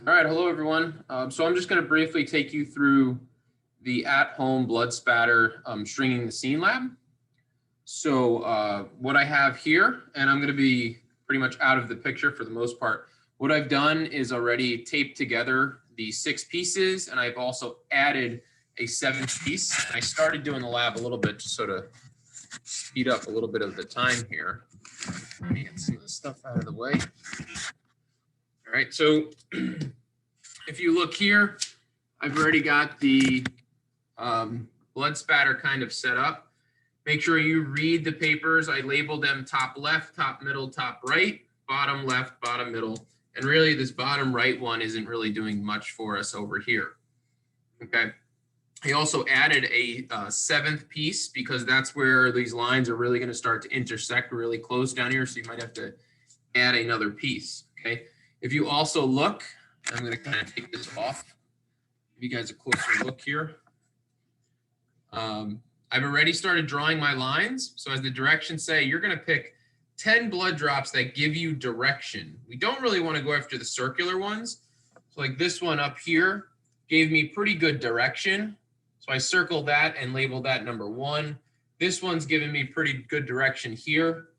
All right, hello everyone. So I'm just going to briefly take you through the at-home blood spatter stringing the scene lab. So what I have here, and I'm going to be pretty much out of the picture for the most part. What I've done is already taped together the 6 pieces, and I've also added a 7th piece. I started doing the lab a little bit to sort of speed up a little bit of the time here. Let me get some of the stuff out of the way. All right, so if you look here, I've already got the blood spatter kind of set up. Make sure you read the papers. I labeled them top left, top middle, top right, bottom left, bottom middle. And really this bottom right one isn't really doing much for us over here. Okay. I also added a 7th piece because that's where these lines are really going to start to intersect really close down here. So you might have to add another piece. Okay. If you also look, I'm going to kind of take this off. Give you guys a closer look here. I've already started drawing my lines. So as the directions say, you're going to pick 10 blood drops that give you direction. We don't really want to go after the circular ones. So like this one up here gave me pretty good direction. So I circled that and labeled that number 1. This one's giving me pretty good direction here.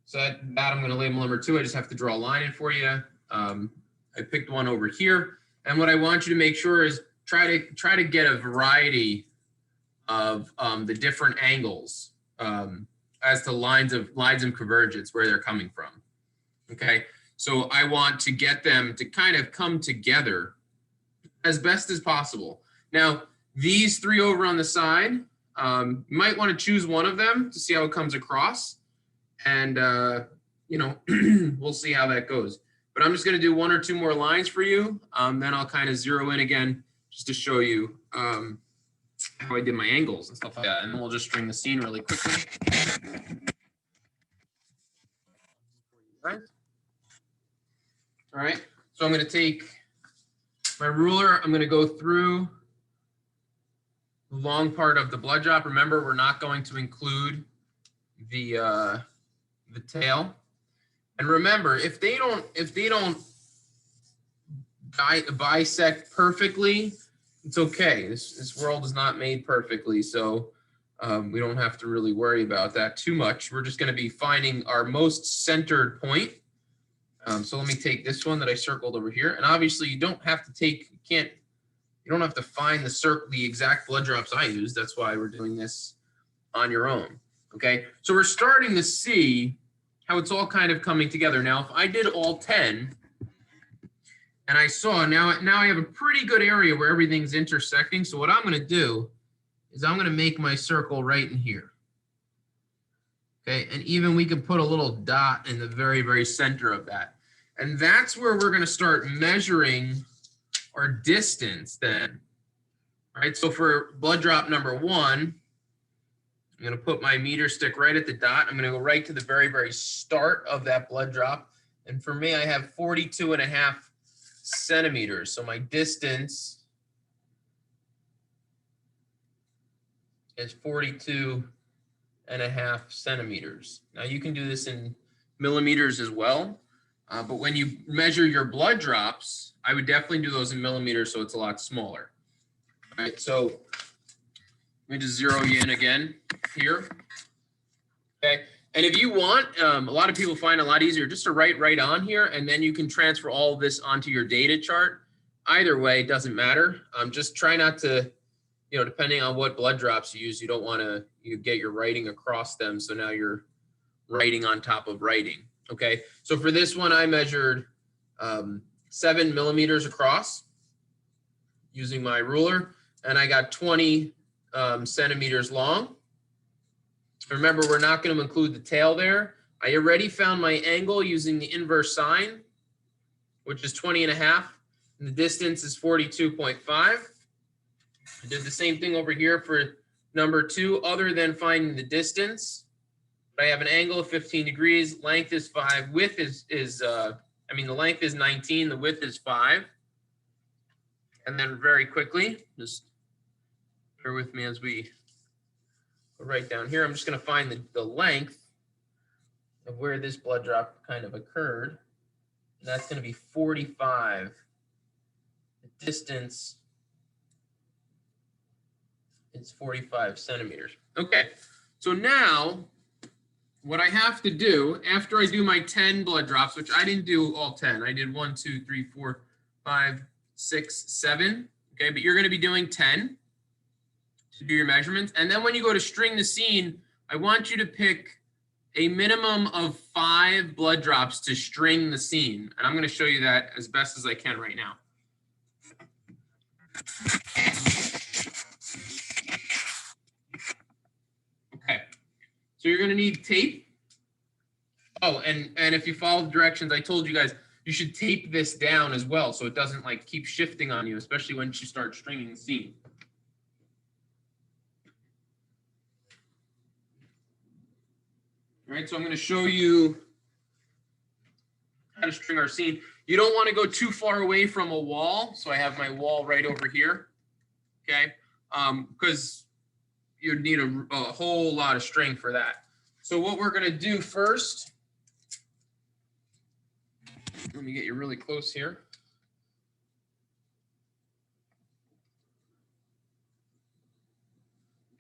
So that I'm going to label number 2. I just have to draw a line in for you. I picked one over here. And what I want you to make sure is try to get a variety of the different angles as to lines of convergence, where they're coming from. Okay, so I want to get them to kind of come together as best as possible. Now, these 3 over on the side, you might want to choose one of them to see how it comes across. And, you know, we'll see how that goes. But I'm just going to do 1 or 2 more lines for you. Then I'll kind of zero in again just to show you how I did my angles and stuff like that. And then we'll just string the scene really quickly. All right. So I'm going to take my ruler. I'm going to go through the long part of the blood drop. Remember, we're not going to include the tail. And remember, if they don't bisect perfectly, it's okay. This world is not made perfectly, so we don't have to really worry about that too much. We're just going to be finding our most centered point. So let me take this one that I circled over here, and obviously you don't have to take, you don't have to find the exact blood drops I use. That's why we're doing this on your own. Okay, so we're starting to see how it's all kind of coming together. Now, if I did all 10, and I saw now I have a pretty good area where everything's intersecting. So what I'm going to do is I'm going to make my circle right in here. Okay, and even we can put a little dot in the very, very center of that. And that's where we're going to start measuring our distance then. All right, so for blood drop number 1, I'm going to put my meter stick right at the dot. I'm going to go right to the very, very start of that blood drop. And for me, I have 42.5 centimeters. So my distance is 42.5 centimeters. Now you can do this in millimeters as well. But when you measure your blood drops, I would definitely do those in millimeters so it's a lot smaller. All right, so let me just zero you in again here. Okay, and if you want, a lot of people find it a lot easier just to write right on here, and then you can transfer all of this onto your data chart. Either way, it doesn't matter. Just try not to, you know, depending on what blood drops you use, you don't want to get your writing across them. So now you're writing on top of writing. Okay, so for this one, I measured 7 millimeters across using my ruler, and I got 20 centimeters long. Remember, we're not going to include the tail there. I already found my angle using the inverse sine, which is 20.5, and the distance is 42.5. I did the same thing over here for number 2, other than finding the distance. But I have an angle of 15 degrees, length is 5, width the length is 19, the width is 5. And then very quickly, just bear with me as we go right down here. I'm just going to find the length of where this blood drop kind of occurred. And that's going to be 45 distance is 45 centimeters. Okay, so now what I have to do after I do my 10 blood drops, which I didn't do all 10, I did 1, 2, 3, 4, 5, 6, 7. Okay, but you're going to be doing 10 to do your measurements. And then when you go to string the scene, I want you to pick a minimum of 5 blood drops to string the scene. And I'm going to show you that as best as I can right now. Okay, so you're going to need tape. Oh, and if you follow the directions I told you guys, you should tape this down as well so it doesn't like keep shifting on you, especially once you start stringing the scene. All right, so I'm going to show you how to string our scene. You don't want to go too far away from a wall, so I have my wall right over here, okay? Because you'd need a whole lot of string for that. So what we're going to do first, let me get you really close here.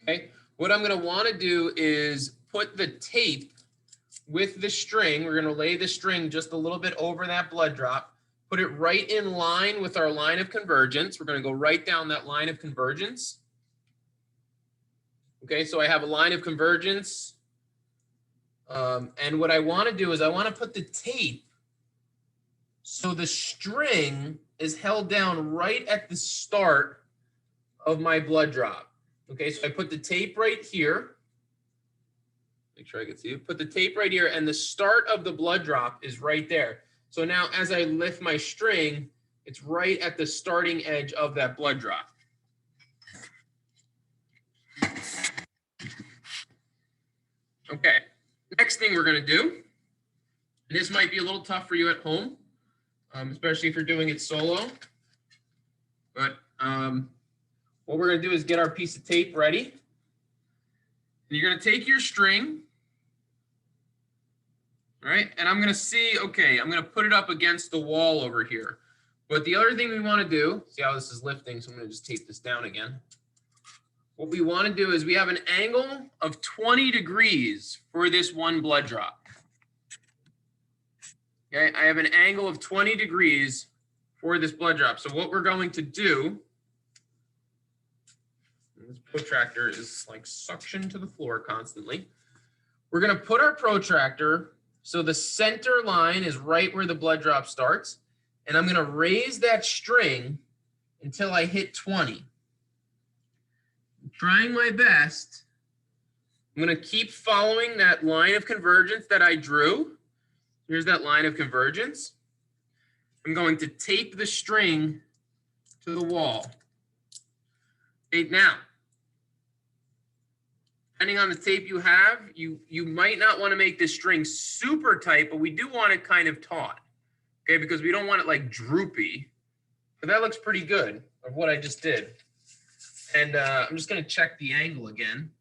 Okay, what I'm going to want to do is put the tape with the string. We're going to lay the string just a little bit over that blood drop, put it right in line with our line of convergence. We're going to go right down that line of convergence. Okay, so I have a line of convergence. And what I want to do is I want to put the tape so the string is held down right at the start of my blood drop. Okay, so I put the tape right here. Make sure I can see it. Put the tape right here, and the start of the blood drop is right there. So now as I lift my string, it's right at the starting edge of that blood drop. Okay, next thing we're going to do, and this might be a little tough for you at home, especially if you're doing it solo, but what we're going to do is get our piece of tape ready. And you're going to take your string, all right, and I'm going to see, okay, I'm going to put it up against the wall over here. But the other thing we want to do, see how this is lifting, so I'm going to just tape this down again. What we want to do is we have an angle of 20 degrees for this one blood drop. Okay, I have an angle of 20 degrees for this blood drop. So what we're going to do, this protractor is like suction to the floor constantly. We're going to put our protractor so the center line is right where the blood drop starts. And I'm going to raise that string until I hit 20. I'm trying my best. I'm going to keep following that line of convergence that I drew. Here's that line of convergence. I'm going to tape the string to the wall. Okay, now, depending on the tape you have, you might not want to make this string super tight, but we do want it kind of taut, okay, because we don't want it like droopy. But that looks pretty good of what I just did. And I'm just going to check the angle again.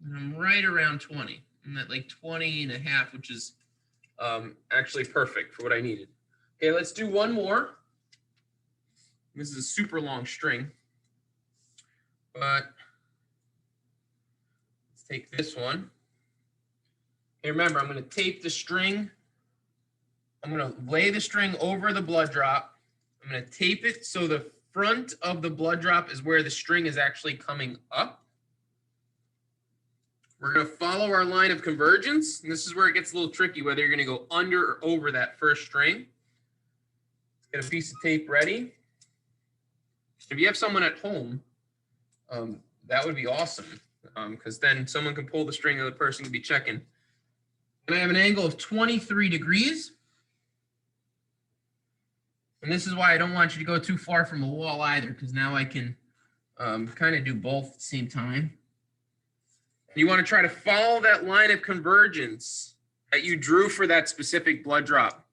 And I'm right around 20. I'm at like 20 and a half, which is actually perfect for what I needed. Okay, let's do one more. This is a super long string, but let's take this one. Okay, remember, I'm going to tape the string. I'm going to lay the string over the blood drop. I'm going to tape it so the front of the blood drop is where the string is actually coming up. We're going to follow our line of convergence. And this is where it gets a little tricky, whether you're going to go under or over that first string. Get a piece of tape ready. If you have someone at home, that would be awesome, because then someone can pull the string and the person can be checking. And I have an angle of 23 degrees. And this is why I don't want you to go too far from the wall either, because now I can kind of do both at the same time. You want to try to follow that line of convergence that you drew for that specific blood drop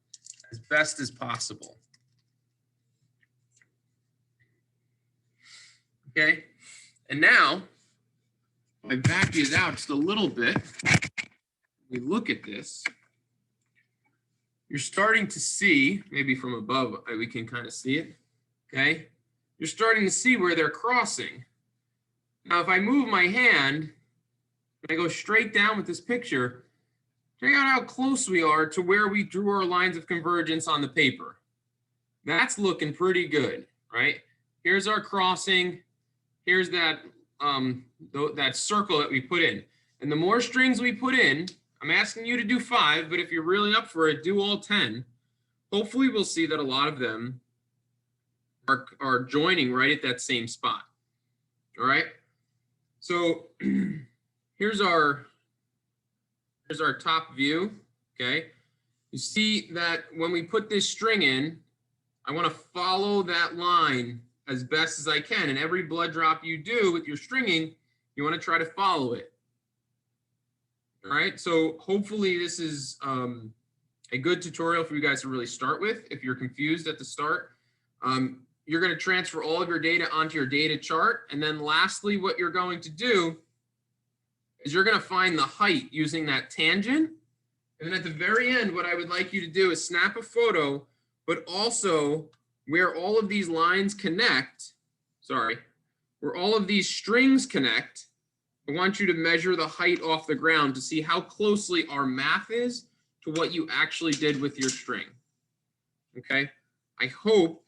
as best as possible. Okay, and now I back these out just a little bit. We look at this. you're starting to see, maybe from above, we can kind of see it, okay? You're starting to see where they're crossing. Now, if I move my hand, and I go straight down with this picture, check out how close we are to where we drew our lines of convergence on the paper. That's looking pretty good, right? Here's our crossing. Here's that, that circle that we put in. And the more strings we put in, I'm asking you to do 5, but if you're really up for it, do all 10. Hopefully we'll see that a lot of them are joining right at that same spot. All right. So here's our top view. Okay. You see that when we put this string in, I want to follow that line as best as I can. And every blood drop you do with your stringing, you want to try to follow it. All right, so hopefully this is a good tutorial for you guys to really start with. If you're confused at the start, you're going to transfer all of your data onto your data chart. And then lastly, what you're going to do is you're going to find the height using that tangent. And then at the very end, what I would like you to do is snap a photo, but also where all of these lines connect, where all of these strings connect, I want you to measure the height off the ground to see how closely our math is to what you actually did with your string. Okay, I hope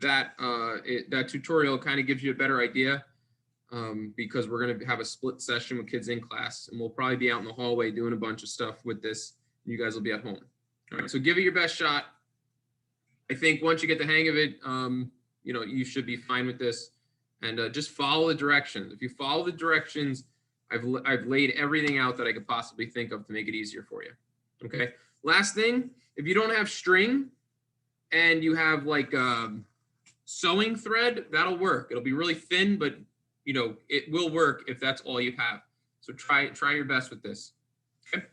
that that tutorial kind of gives you a better idea because we're going to have a split session with kids in class, and we'll probably be out in the hallway doing a bunch of stuff with this. You guys will be at home. All right, so give it your best shot. I think once you get the hang of it, you know, you should be fine with this. And just follow the directions. If you follow the directions, I've laid everything out that I could possibly think of to make it easier for you. Okay. Last thing, if you don't have string and you have like sewing thread, that'll work. It'll be really thin, but you know, it will work if that's all you have. So try your best with this. Okay.